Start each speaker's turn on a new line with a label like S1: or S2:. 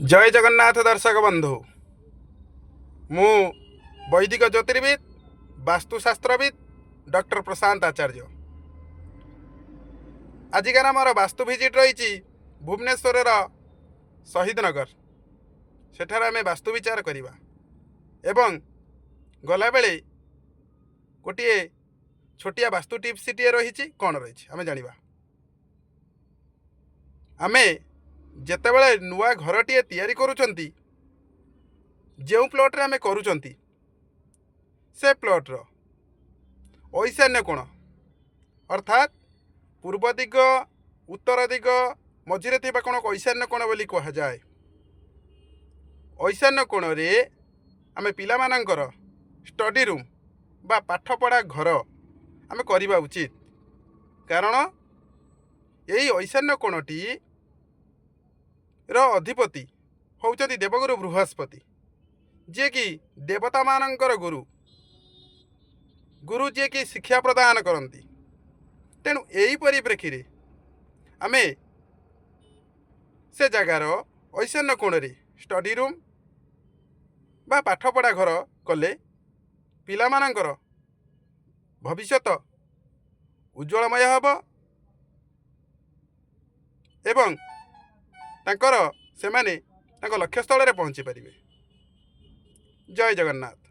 S1: जय जगन्नाथ दर्शक बंधु मु वैदिक ज्योतिर्विद वास्तुशास्त्रविद डॉक्टर प्रशांत आचार्य। आजिकार आमर वास्तु भिजिट रही भुवनेश्वर शहीद नगर। सेठार आम वास्तु विचार करवा एवं गला बेले गोटे छोटिया वास्तु टिप्स टी रही कौन रही आम जाना। आमे जेतेबेले नुआ घरटीए तैयारी करुचंती जो प्लॉट रे आमे करुचंती से प्लॉट रो ईशान्य कोण अर्थात पूर्व दिग उत्तर दिग मझिरे थिबा कोण को ईशान्य कोण बोली कहा जाए। ईशान्य कोण रे आमे पिला मानकर स्टडी रूम बा पाठ पढ़ा घर आमे करबा उचित, कारण यही ईशान्य कोणटी अधिपति होउचंती देवगुरु बृहस्पति, जे कि देवता मानकर गुरु गुरु जे कि शिक्षा प्रदान करती। तेणु यही परिप्रेक्षी रे आमे से जगार ईशान्य कोण रे स्टडी रूम बा पाठ पढ़ा घर कले पिला मानकर भविष्यत उज्जवलमय हब एवं तांकर सेमाने तांको लक्ष्यस्थल रे पहुँची पारिबे। जय जगन्नाथ।